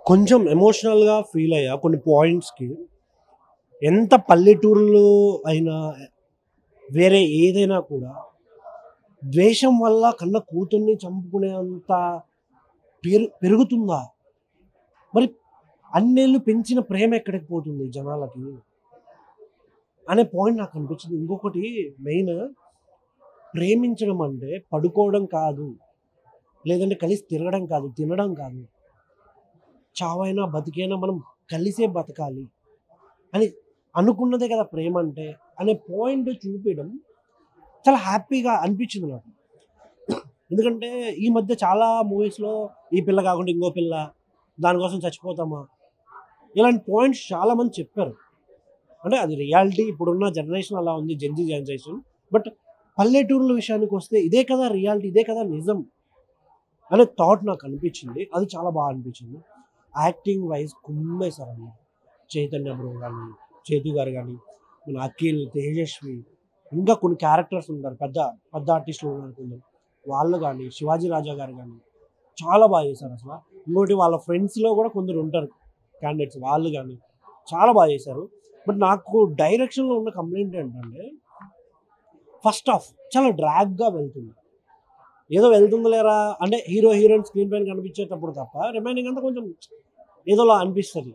కొంచెం ఎమోషనల్‌గా ఫీల్ అయ్యా కొన్ని పాయింట్స్‌కి. ఎంత పల్లెటూరులో అయినా, వేరే ఏదైనా కూడా ద్వేషం వల్ల కన్న కూతుర్ని చంపుకునేంత పెరుగుతుందా? మరి అన్నేళ్ళు పెంచిన ప్రేమ ఎక్కడికి పోతుంది జనాలకి? అనే పాయింట్ నాకు అనిపించింది. ఇంకొకటి మెయిన్, ప్రేమించడం అంటే పడుకోవడం కాదు. లేదంటే కలిసి తిరగడం కాదు, తినడం కాదు. చావైనా, బతికైనా మనం కలిసే బతకాలి అని అనుకున్నదే కదా ప్రేమ అంటే, అనే పాయింట్ చూపియడం చాలా హ్యాపీగా అనిపించింది నాకు. ఎందుకంటే ఈ మధ్య చాలా మూవీస్‌లో ఈ పిల్ల కాకుండా ఇంకో పిల్ల, దానికోసం చచ్చిపోతామా, ఇలాంటి పాయింట్స్ చాలామంది చెప్పారు. అంటే అది రియాలిటీ, ఇప్పుడున్న జనరేషన్ అలా ఉంది, జెన్‌జీ జనరేషన్. బట్ పల్లెటూరుల విషయానికొస్తే ఇదే కదా రియాలిటీ, ఇదే కదా నిజం అనే థాట్ నాకు అనిపించింది. అది చాలా బాగా అనిపించింది. యాక్టింగ్ వైస్ కుమ్మేశారండి. చైతన్య బ్రో గానీ, చేతు గారు గానీ, మన అఖిల్, తేజస్వి, ఇంకా కొన్ని క్యారెక్టర్స్ ఉంటారు. పెద్ద పెద్ద ఆర్టిస్టులు ఉన్నారు కొందరు. వాళ్ళు గానీ, శివాజీ రాజా గారు గానీ చాలా బాగా చేశారు అసల. ఇంకోటి వాళ్ళ ఫ్రెండ్స్‌లో కూడా కొందరు ఉంటారు క్యాండిడేట్స్, వాళ్ళు గానీ చాలా బాగా చేశారు. బట్ నాకు డైరెక్షన్‌లో ఉన్న కంప్లెయింట్ ఏంటంటే, ఫస్ట్ హాఫ్ చాలా డ్రాగ్‌గా వెళ్తుంది. ఏదో వెళ్తుందిలేరా అంటే హీరో, హీరోయిన్ స్క్రీన్ పైన కనిపించేటప్పుడు తప్ప రిమైనింగ్ అంతా కొంచెం ఏదోలా అనిపిస్తది.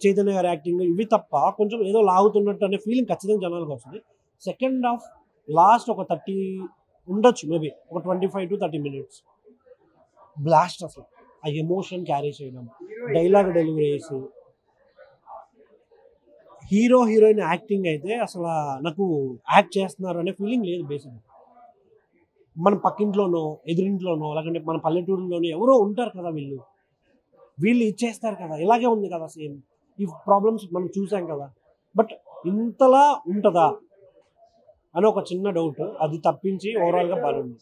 చైతన్య గారి యాక్టింగ్ ఇవి తప్ప కొంచెం ఏదో లాగుతున్నట్టు అనే ఫీలింగ్ ఖచ్చితంగా జనాలకు వస్తుంది. సెకండ్ హాఫ్ లాస్ట్ ఒక 30 ఉండొచ్చు మేబీ. ఒక 25-30 మినిట్స్ బ్లాస్ట్ అసలు. ఆ ఎమోషన్ క్యారీ చేయడం, dialogue deliveries, hero, heroine acting అయితే అసల నాకు యాక్ట్ చేస్తున్నారు అనే ఫీలింగ్ లేదు బేసిక్‌గా. మన పక్కింట్లోనో, ఎదురింట్లోనో, లేకంటే మన పల్లెటూరులోనో ఎవరో ఉంటారు కదా వీళ్ళు. వీళ్ళు ఇచ్చేస్తారు కదా! ఇలాగే ఉంది కదా సేమ్. ఈ ప్రాబ్లమ్స్ మనం చూసాం కదా! బట్ ఇంతలా ఉంటదా? అని ఒక చిన్న డౌట్. అది తప్పించి ఓవరాల్‌గా బాగుంది.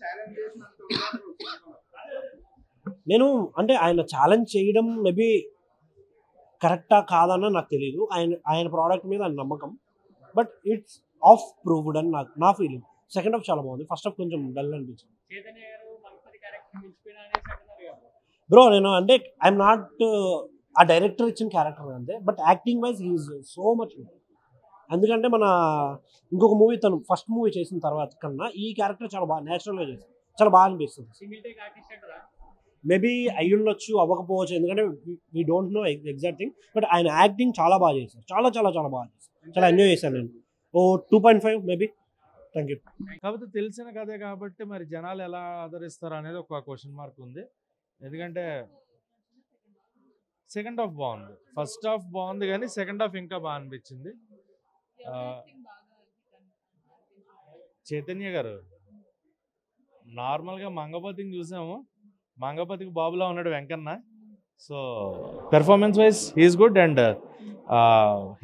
నేను అంటే ఆయన ఛాలెంజ్ చేయడం మేబీ కరెక్టా? కాదన్నా నాకు తెలీదు. ఆయన ఆయన ప్రొడక్ట్ మీద ఆయన నమ్మకం. బట్ ఇట్స్ ఆఫ్ ప్రూవ్డ్ అని నా ఫీలింగ్. సెకండ్ హాఫ్ చాలా బాగుంది. ఫస్ట్ హాఫ్ కొంచెం డల్ అనిపించింది. బ్రో నేను అంటే ఐఎమ్ నాట్ ఆ డైరెక్టర్ ఇచ్చిన క్యారెక్టర్ అంతే. But acting wise he is so much good. ఎందుకంటే మన ఇంకొక మూవీ తను ఫస్ట్ మూవీ చేసిన తర్వాత కన్నా ఈ క్యారెక్టర్ చాలా బాగా నేచురల్‌గా చేశారు. చాలా బాగా అనిపిస్తుంది. మేబీ అయ్యుండొచ్చు, అవ్వకపోవచ్చు. ఎందుకంటే we don't know exact thing. But ఆయన యాక్టింగ్ చాలా బాగా చేశారు. చాలా చాలా చాలా బాగా చేశారు. చాలా ఎంజాయ్ చేశాను నేను. ఓ 2.5 మేబీ. Thank you. కాకపోతే తెలిసిన కథే కాబట్టి మరి జనాలు ఎలా ఆదరిస్తారు అనేది ఒక క్వశ్చన్ మార్క్ ఉంది. ఎందుకంటే సెకండ్ హాఫ్ బాగుంది, ఫస్ట్ హాఫ్ బాగుంది కానీ సెకండ్ హాఫ్ ఇంకా బాగా అనిపించింది. చైతన్య గారు నార్మల్గా మంగపతిని చూసాము, మంగపతికి బాబులా ఉన్నాడు వెంకన్న. So performance wise he's good and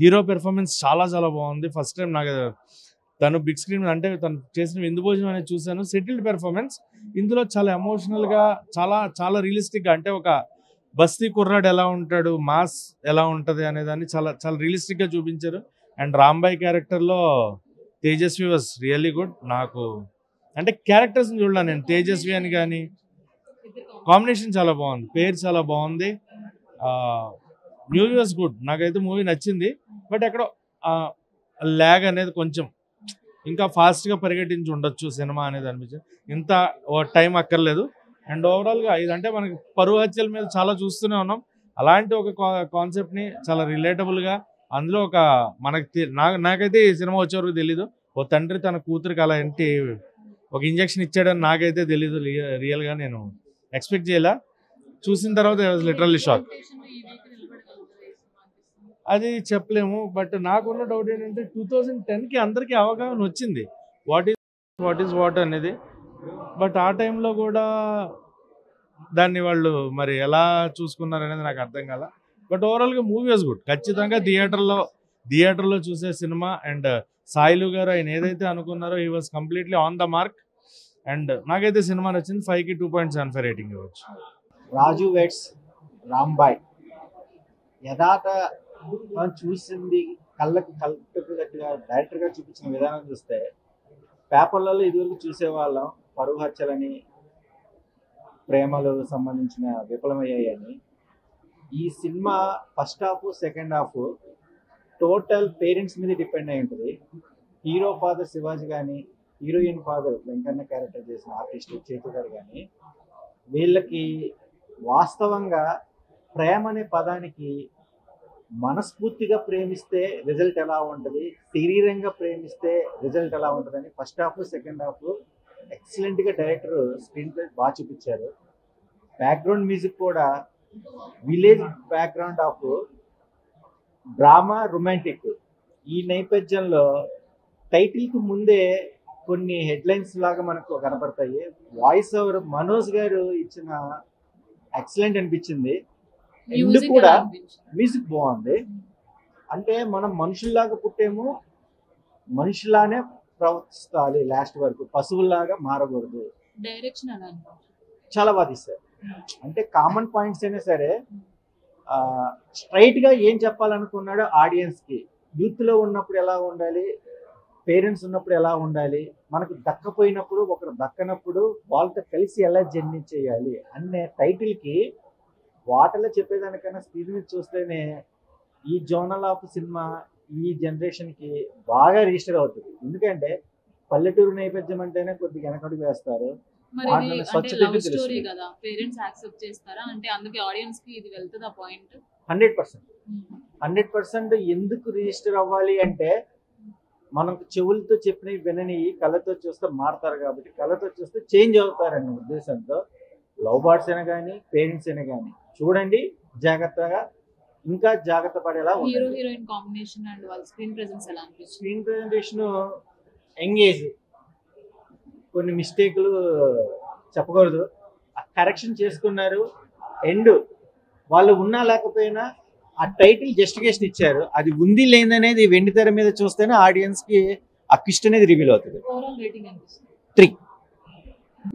hero performance చాలా చాలా బాగుంది. ఫస్ట్ టైం నాకు తను బిగ్ స్క్రీన్ అంటే తను చేసిన విందు భోజనం అనేది చూశాను. సెటిల్డ్ పెర్ఫార్మెన్స్ ఇందులో చాలా ఎమోషనల్గా, చాలా చాలా రియలిస్టిక్గా, అంటే ఒక బస్తీ కుర్రాడు ఎలా ఉంటాడు, మాస్ ఎలా ఉంటుంది అనేదాన్ని చాలా చాలా రియలిస్టిక్గా చూపించారు. అండ్ రాంబాయ్ క్యారెక్టర్లో తేజస్వి వాజ్ రియల్లీ గుడ్. నాకు అంటే క్యారెక్టర్స్ని చూడలేను నేను, తేజస్వి అని కానీ కాంబినేషన్ చాలా బాగుంది, పేరు చాలా బాగుంది. మూవీ వాజ్ గుడ్, నాకైతే మూవీ నచ్చింది. బట్ ఎక్కడో ల్యాగ్ అనేది కొంచెం ఇంకా ఫాస్ట్గా పరిగెట్టించి ఉండొచ్చు సినిమా అనేది అనిపించింది. ఇంత టైం అక్కర్లేదు. అండ్ ఓవరాల్గా ఇదంటే మనకి పరువు హత్యల మీద చాలా చూస్తూనే ఉన్నాం. అలాంటి ఒక కాన్సెప్ట్ని చాలా రిలేటబుల్గా, అందులో ఒక మనకి నాకైతే ఈ సినిమా వచ్చే వరకు తెలీదు. ఓ తండ్రి తన కూతురికి అలా ఏంటి ఒక ఇంజక్షన్ ఇచ్చాడని నాకైతే తెలీదు. రియల్గా నేను ఎక్స్పెక్ట్ చేయలే. చూసిన తర్వాత లిటరల్లీ షాక్. అది చెప్పలేము. బట్ నాకున్న డౌట్ ఏంటంటే 2010కి అందరికీ అవగాహన వచ్చింది వాట్ ఈజ్ వాట్ అనేది. బట్ ఆ టైంలో కూడా దాన్ని వాళ్ళు మరి ఎలా చూసుకున్నారు అనేది నాకు అర్థం కాల. బట్ ఓవరాల్గా మూవీ వాజ్ గుడ్. ఖచ్చితంగా థియేటర్లో చూసే సినిమా. అండ్ సాయిలు గారు ఆయన ఏదైతే అనుకున్నారో he was completely on the mark. And నాకైతే సినిమా నచ్చింది. 5కి 2.75 రేటింగ్ ఇవ్వచ్చు. రాజు వెడ్స్ రాంబాయ్ యథార్థ మనం చూసింది కళ్ళకు కట్టుకున్నట్టుగా డైరెక్టర్గా చూపించిన విధానం చూస్తే, పేపర్లలో ఇదివరకు చూసేవాళ్ళం పరువు హత్యలని, ప్రేమలు సంబంధించిన విఫలమయ్యాయని. ఈ cinema first half second half total parents మీద డిపెండ్ అయి ఉంటుంది. హీరో ఫాదర్ శివాజీ కానీ, హీరోయిన్ ఫాదర్ వెంకన్న క్యారెక్టర్ చేసిన ఆర్టిస్ట్ చేతు గారు కానీ, వీళ్ళకి వాస్తవంగా ప్రేమ అనే పదానికి మనస్ఫూర్తిగా ప్రేమిస్తే రిజల్ట్ ఎలా ఉంటుంది, శరీరంగా ప్రేమిస్తే రిజల్ట్ ఎలా ఉంటుందని ఫస్ట్ హాఫ్ సెకండ్ హాఫ్ ఎక్సలెంట్గా డైరెక్టర్ స్క్రీన్ ప్లే బాగా చూపించారు. బ్యాక్గ్రౌండ్ మ్యూజిక్ కూడా village background of drama romantic ఈ నేపథ్యంలో టైటిల్కి ముందే కొన్ని హెడ్లైన్స్ లాగా మనకు కనపడతాయి. వాయిస్ ఓవర్ మనోజ్ గారు ఇచ్చిన ఎక్సలెంట్ అనిపించింది. ఎండ్ కూడా మ్యూజిక్ బాగుంది. అంటే మనం మనుషుల్లాగా పుట్టేమో మనుషులానే ప్రవర్తిస్తాలి లాస్ట్ వరకు, పశువుల్లాగా మారకూడదు. డైరెక్షన్ చాలా బాగా తీస్తారు. అంటే కామన్ పాయింట్స్ అయినా సరే స్ట్రైట్ గా ఏం చెప్పాలనుకున్నాడో ఆడియన్స్ కి, యూత్ లో ఉన్నప్పుడు ఎలా ఉండాలి, పేరెంట్స్ ఉన్నప్పుడు ఎలా ఉండాలి, మనకు దక్కపోయినప్పుడు ఒకరు దక్కనప్పుడు వాళ్ళతో కలిసి ఎలా జర్నీ చేయాలి అనే టైటిల్ కి వాటర్లో చెప్పేదానికన్నా స్క్రీన్ మీద చూస్తేనే ఈ జోనల్ ఆఫ్ సినిమా ఈ జనరేషన్ కి బాగా రిజిస్టర్ అవుతుంది. ఎందుకంటే పల్లెటూరు నేపథ్యం అంటేనే కొద్దిగా వెనకడుగు వేస్తారు. మరి ఇది అంటే లవ్ స్టోరీ కదా, పేరెంట్స్ యాక్సెప్ట్ చేస్తారా? అంటే అందుకే ఆడియన్స్ కి ఇది వెళ్తుందా పాయింట్? 100% ఎందుకు రిజిస్టర్ అవ్వాలి అంటే మనకు చెవులతో చెప్పినవి వినని కళ్ళతో చూస్తే మారుతారు కాబట్టి, కళ్ళతో చూస్తే చేంజ్ అవుతారనే ఉద్దేశంతో లవ్ బర్డ్స్ అయినా కానీ పేరెంట్స్ అయినా కానీ చూడండి, జాగ్రత్తగా ఇంకా జాగ్రత్త పడేలా. హీరో హీరోయిన్ కాంబినేషన్ అండ్ వాళ్ళ స్క్రీన్ ప్రెజెన్స్ ఎలా అనిపిస్తుంది? స్క్రీన్ ప్రెజెంటేషన్ ఎంగేజ్, కొన్ని మిస్టేక్లు చెప్పకూడదు, కరెక్షన్ చేసుకున్నారు. ఎండ్ వాళ్ళు ఉన్నా లేకపోయినా ఆ టైటిల్ జస్టిఫికేషన్ ఇచ్చారు. అది ఉంది లేదనేది వెండి తెర మీద చూస్తేనే ఆడియన్స్ కి ఆ క్విస్ట్ అనేది రివీల్ అవుతుంది. ఓవరాల్ రేటింగ్ ఎంత? 3.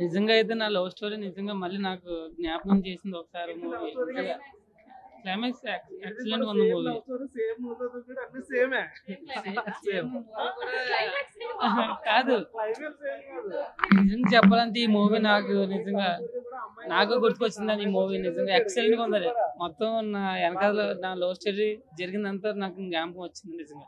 నిజంగా అయితే నా లవ్ స్టోరీ నిజంగా మళ్ళీ నాకు జ్ఞాపకం చేసింది ఒకసారి మూవీ. క్లైమాక్స్ ఎక్సలెంట్ ఉంది మూవీ. కాదు నిజంగా చెప్పాలంటే ఈ మూవీ నాకు నిజంగా గుర్తుకొచ్చిందని. ఈ మూవీ నిజంగా ఎక్సలెంట్ గా ఉంది. మొత్తం నా వెనకాల నా లవ్ స్టోరీ జరిగిందంతా నాకు జ్ఞాపకం వచ్చింది నిజంగా.